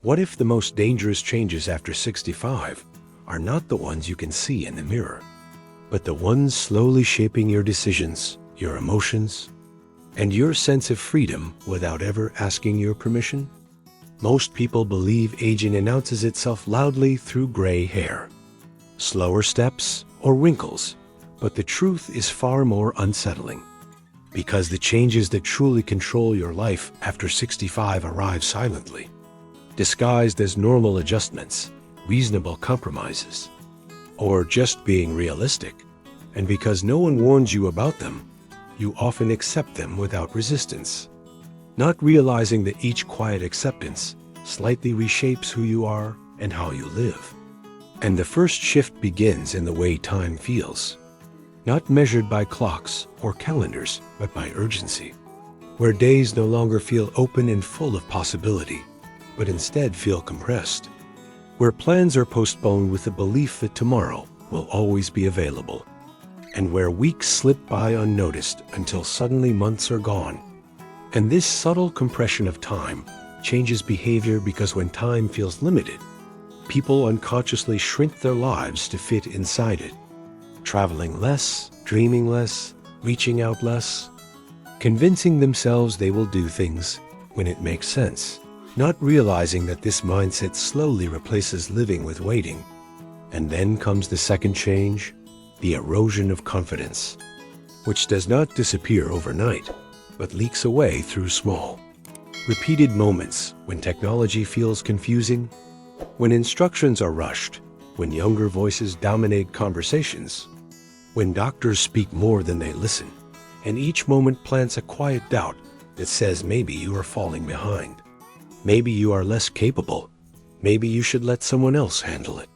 What if the most dangerous changes after 65 are not the ones you can see in the mirror, but the ones slowly shaping your decisions, your emotions, and your sense of freedom without ever asking your permission? Most people believe aging announces itself loudly through gray hair, slower steps, or wrinkles, but the truth is far more unsettling. Because the changes that truly control your life after 65 arrive silently, disguised as normal adjustments, reasonable compromises, or just being realistic. And because no one warns you about them, you often accept them without resistance, not realizing that each quiet acceptance slightly reshapes who you are and how you live. And the first shift begins in the way time feels, not measured by clocks or calendars, but by urgency, where days no longer feel open and full of possibility, but instead feel compressed, where plans are postponed with the belief that tomorrow will always be available, and where weeks slip by unnoticed until suddenly months are gone. And this subtle compression of time changes behavior because when time feels limited, people unconsciously shrink their lives to fit inside it, traveling less, dreaming less, reaching out less, convincing themselves they will do things when it makes sense, not realizing that this mindset slowly replaces living with waiting. And then comes the second change, the erosion of confidence, which does not disappear overnight, but leaks away through small, repeated moments when technology feels confusing, when instructions are rushed, when younger voices dominate conversations, when doctors speak more than they listen, and each moment plants a quiet doubt that says maybe you are falling behind, maybe you are less capable, maybe you should let someone else handle it.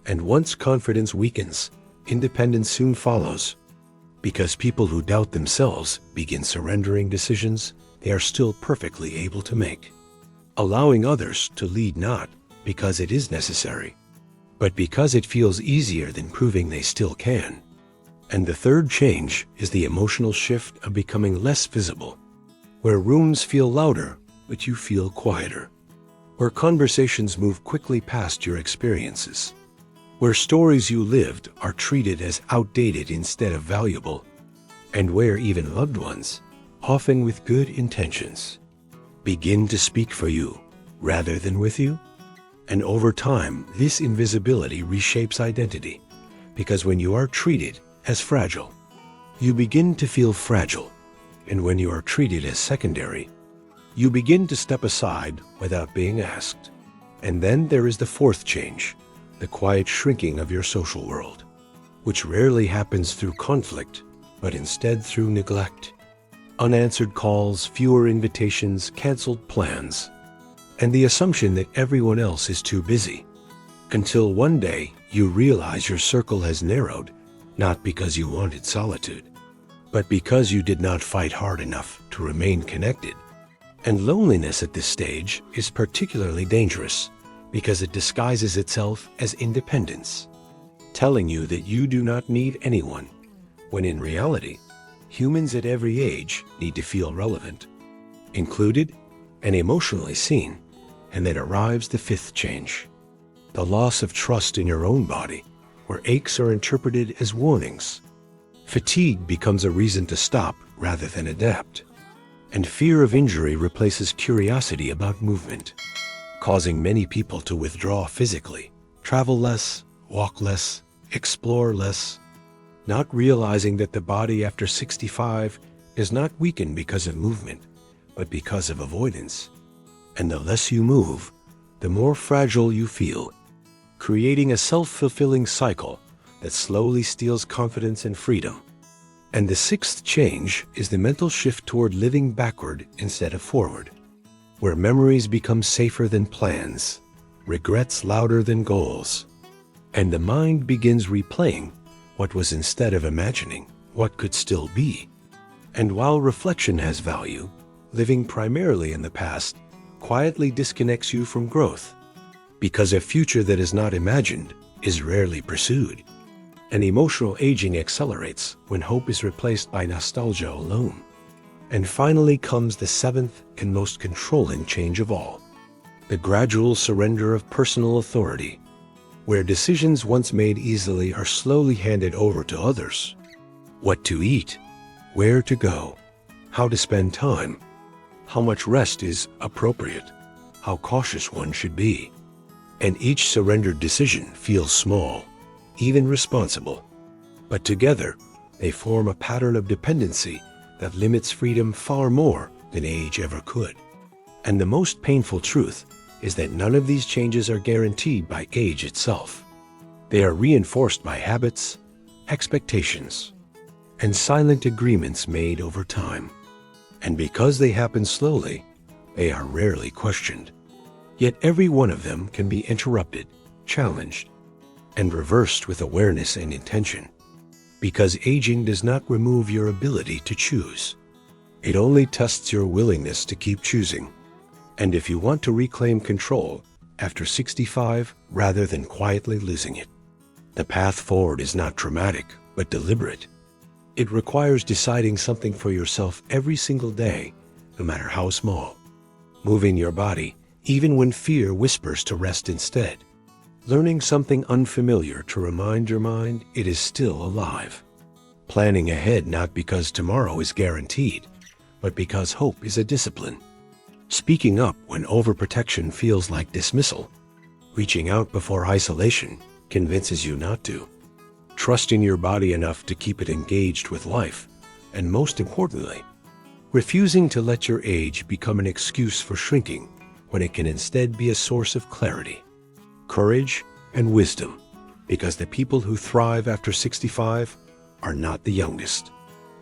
And once confidence weakens, independence soon follows, because people who doubt themselves begin surrendering decisions they are still perfectly able to make, allowing others to lead not because it is necessary, but because it feels easier than proving they still can. And the third change is the emotional shift of becoming less visible, where rooms feel louder but you feel quieter, where conversations move quickly past your experiences, where stories you lived are treated as outdated instead of valuable, and where even loved ones, often with good intentions, begin to speak for you rather than with you. And over time, this invisibility reshapes identity, because when you are treated as fragile, you begin to feel fragile, and when you are treated as secondary, you begin to step aside without being asked. And then there is the fourth change, the quiet shrinking of your social world, which rarely happens through conflict, but instead through neglect. Unanswered calls, fewer invitations, canceled plans, and the assumption that everyone else is too busy. Until one day you realize your circle has narrowed, not because you wanted solitude, but because you did not fight hard enough to remain connected. And loneliness at this stage is particularly dangerous because it disguises itself as independence, telling you that you do not need anyone, when in reality, humans at every age need to feel relevant, included, and emotionally seen. And then arrives the fifth change, the loss of trust in your own body, where aches are interpreted as warnings. Fatigue becomes a reason to stop rather than adapt, and fear of injury replaces curiosity about movement, causing many people to withdraw physically, travel less, walk less, explore less, not realizing that the body after 65 is not weakened because of movement, but because of avoidance. And the less you move, the more fragile you feel, creating a self-fulfilling cycle that slowly steals confidence and freedom. And the sixth change is the mental shift toward living backward instead of forward, where memories become safer than plans, regrets louder than goals, and the mind begins replaying what was instead of imagining what could still be. And while reflection has value, living primarily in the past quietly disconnects you from growth, because a future that is not imagined is rarely pursued. And emotional aging accelerates when hope is replaced by nostalgia alone. And finally comes the seventh and most controlling change of all, the gradual surrender of personal authority, where decisions once made easily are slowly handed over to others. What to eat, where to go, how to spend time, how much rest is appropriate, how cautious one should be. And each surrendered decision feels small, even responsible. But together, they form a pattern of dependency that limits freedom far more than age ever could. And the most painful truth is that none of these changes are guaranteed by age itself. They are reinforced by habits, expectations, and silent agreements made over time. And because they happen slowly, they are rarely questioned. Yet every one of them can be interrupted, challenged, and reversed with awareness and intention. Because aging does not remove your ability to choose. It only tests your willingness to keep choosing. And if you want to reclaim control after 65 rather than quietly losing it, the path forward is not dramatic, but deliberate. It requires deciding something for yourself every single day, no matter how small. Moving your body, even when fear whispers to rest instead. Learning something unfamiliar to remind your mind it is still alive. Planning ahead not because tomorrow is guaranteed, but because hope is a discipline. Speaking up when overprotection feels like dismissal. Reaching out before isolation convinces you not to. Trusting your body enough to keep it engaged with life. And most importantly, refusing to let your age become an excuse for shrinking when it can instead be a source of clarity, courage, and wisdom. Because the people who thrive after 65 are not the youngest,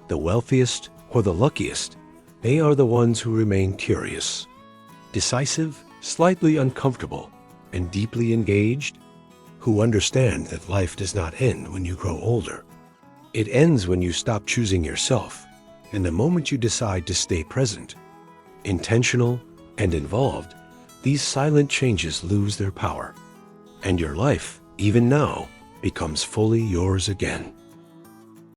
the wealthiest, or the luckiest. They are the ones who remain curious, decisive, slightly uncomfortable, and deeply engaged, who understand that life does not end when you grow older. It ends when you stop choosing yourself, and the moment you decide to stay present, intentional, and involved, these silent changes lose their power, and your life, even now, becomes fully yours again.